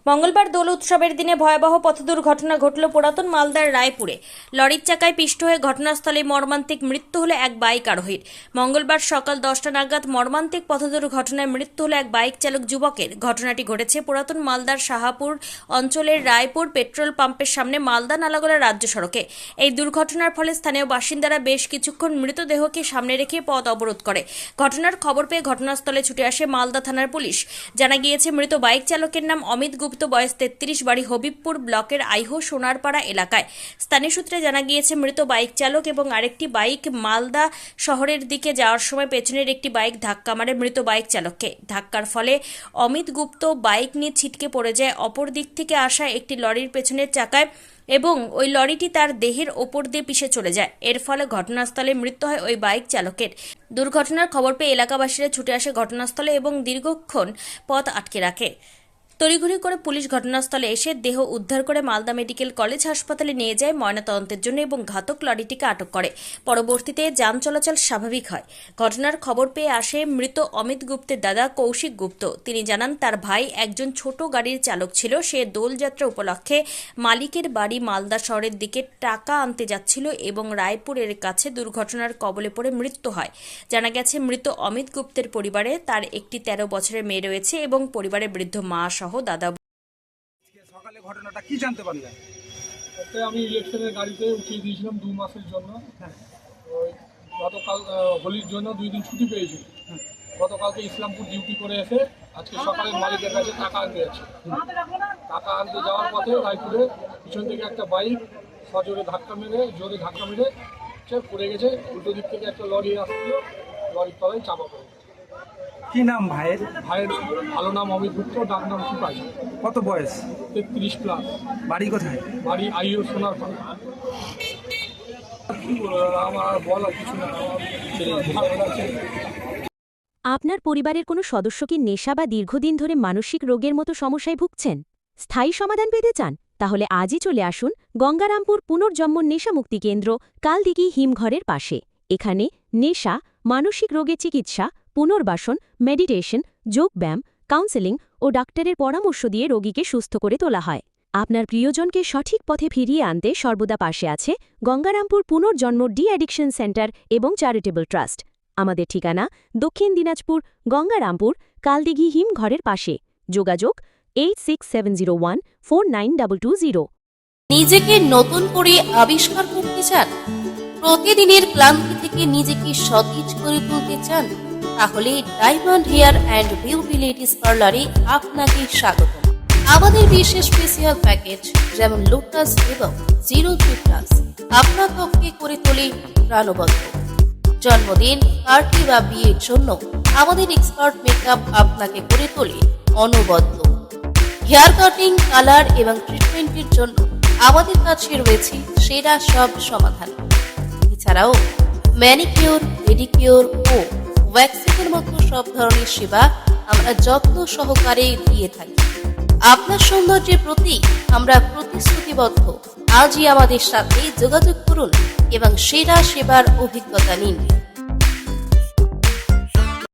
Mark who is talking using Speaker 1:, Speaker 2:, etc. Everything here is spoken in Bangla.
Speaker 1: মঙ্গলবার দোল উৎসবের দিনে ভয়াবহ পথ দুর্ঘটনা ঘটল পুরাতন মালদার রায়পুরে। লরির চাকায় পিষ্ট হয়ে ঘটনাস্থলে মর্মান্তিক মৃত্যু হলো এক বাইক আরোহীর। মঙ্গলবার সকাল 10টা নাগাদ মর্মান্তিক পথ দুর্ঘটনায় মৃত্যু হলো এক বাইক চালক যুবকের। ঘটনাটি ঘটেছে পুরাতন মালদার শাহাপুর অঞ্চলের রায়পুর পেট্রোল পাম্পের সামনে মালদা নালাগোলা রাজ্য সড়কে। এই দুর্ঘটনার ফলে স্থানীয় বাসিন্দারা বেশ কিছুক্ষণ মৃতদেহকে সামনে রেখে পথ অবরোধ করে। ঘটনার খবর পেয়ে ঘটনাস্থলে ছুটে আসে মালদা থানার পুলিশ। জানা গিয়েছে মৃত বাইক চালকের নাম অমিত গুপ্ত, বয়স 33, বাড়ি হবিবপুর ব্লকের আইহো সোনারপাড়া এলাকায়। স্থানীয় সূত্রে জানা গিয়েছে মৃত বাইক চালক এবং আরেকটি বাইক মালদা শহরের দিকে যাওয়ার সময় পেছনের একটি বাইক ধাক্কা মারে মৃত বাইক চালককে। ধাক্কার ফলে অমিত গুপ্ত বাইক নিয়ে ছিটকে পড়ে যায় অপর দিক থেকে আসা একটি লরির পেছনের চাকায় এবং ওই লরিটি তার দেহের ওপর দিয়ে পিষে চলে যায়। এর ফলে ঘটনাস্থলে মৃত্যু হয় ওই বাইক চালকের। দুর্ঘটনার খবর পেয়ে এলাকাবাসীরা ছুটে আসে ঘটনাস্থলে এবং দীর্ঘক্ষণ পথ আটকে রাখে। তড়িঘড়ি করে পুলিশ ঘটনাস্থলে এসে দেহ উদ্ধার করে মালদা মেডিকেল কলেজ হাসপাতালে নিয়ে যায় ময়নাতদন্তের জন্য এবং ঘাতক লরিটিকে আটক করে। পরবর্তীতে যান চলাচল স্বাভাবিক হয়। ঘটনার খবর পেয়ে আসে মৃত অমিত গুপ্তের দাদা কৌশিক গুপ্ত। তিনি জানান তার ভাই একজন ছোট গাড়ির চালক ছিল। সে দোলযাত্রা উপলক্ষে মালিকের বাড়ি মালদা শহরের দিকে টাকা আনতে যাচ্ছিল এবং রায়পুরের কাছে দুর্ঘটনার কবলে পড়ে মৃত্যু হয়। জানা গেছে মৃত অমিত গুপ্তের পরিবারে তার একটি 13 বছরের মেয়ে রয়েছে এবং পরিবারের বৃদ্ধ মা সহ দাদা।
Speaker 2: সকালে ঘটনাটা কি জানতে পারলেন?
Speaker 3: আমি ইলেকশনের গাড়িতে উঠিয়ে দিয়েছিলাম 2 মাসের জন্য। ওই গতকাল হোলির জন্য 2 দিন ছুটি পেয়েছি। গতকালকে ইসলামপুর ডিউটি করে এসে আজকে সকালে মালিকের কাছে টাকা আনতে যাচ্ছে। টাকা আনতে যাওয়ার পথে রায়পুরে পিছন থেকে একটা বাইক জোরে ধাক্কা মেরে সে পড়ে গেছে। উল্টো দিক থেকে একটা লরি আসছিল, লরির তলায় চাপা পড়ে।
Speaker 2: কি নাম ভাইয়ের?
Speaker 3: ভাইয়ের ভালো নাম অমিত গুপ্ত, ডাক নাম সিপাহী।
Speaker 2: কত বয়স?
Speaker 3: 33+।
Speaker 2: বাড়ি কোথায়?
Speaker 3: বাড়ি আইও সোনারপাড়া। কি বলবো, আমার আর বলার কিছু না।
Speaker 4: আপনার পরিবারের কোনো সদস্য কি নেশা বা দীর্ঘদিন ধরে মানসিক রোগের মতো সমস্যায় ভুগছেন? স্থায়ী সমাধান পেতে চান? তাহলে আজই চলে আসুন গঙ্গারামপুর পুনর্জন্ম নেশা মুক্তি কেন্দ্র, কালদিঘি হিমঘরের পাশে। এখানে নেশা, মানসিক রোগের চিকিৎসা, পুনর্বাসন, মেডিটেশন, যোগব্যায়াম, কাউন্সেলিং ও ডাক্তারের পরামর্শ দিয়ে রোগীকে সুস্থ করে তোলা হয়। আপনার প্রিয়জনকে সঠিক পথে ফিরিয়ে আনতে সর্বদা পাশে আছে গঙ্গারামপুর পুনর্জন্ম ডি অ্যাডিকশন সেন্টার এবং চ্যারিটেবল ট্রাস্ট। আমাদের ঠিকানা দক্ষিণ দিনাজপুর, গঙ্গারামপুর, কালদিঘি হিমঘরের পাশে। যোগাযোগ 8670149220।
Speaker 5: নিজেকে নতুন করে আবিষ্কার করতে চান? প্রতিদিনের ক্লান্তি থেকে নিজেকে সতেজ করে তুলতে চান? তাহলে diamond hair and beauty ladies পার্লারে আপনাকে স্বাগত। আমাদের বিশেষ স্পেশাল প্যাকেজ যেমন লোটাস এবং 03+ আপনার ত্বককে করে তোলে প্রাণবন্ত। জন্মদিন, পার্টি বা বিয়ের জন্য আমাদের এক্সপার্ট মেকআপ আপনাকে করে তোলে অনবদ্য। হেয়ার কাটিং, কালার এবং ট্রিটমেন্টের জন্য আমাদের কাছে রয়েছে সেরা সব সমাধান। এছাড়াও ম্যানিকিউর, পেডিকিউর ও ওয়্যাক্সিংয়ের মতো সব ধরনের সেবা আমরা যত্ন সহকারে দিয়ে থাকি। আপনার সৌন্দর্যের প্রতি আমরা প্রতিশ্রুতিবদ্ধ। আজই আমাদের সাথে যোগাযোগ করুন এবং সেরা সেবার অভিজ্ঞতা নিন।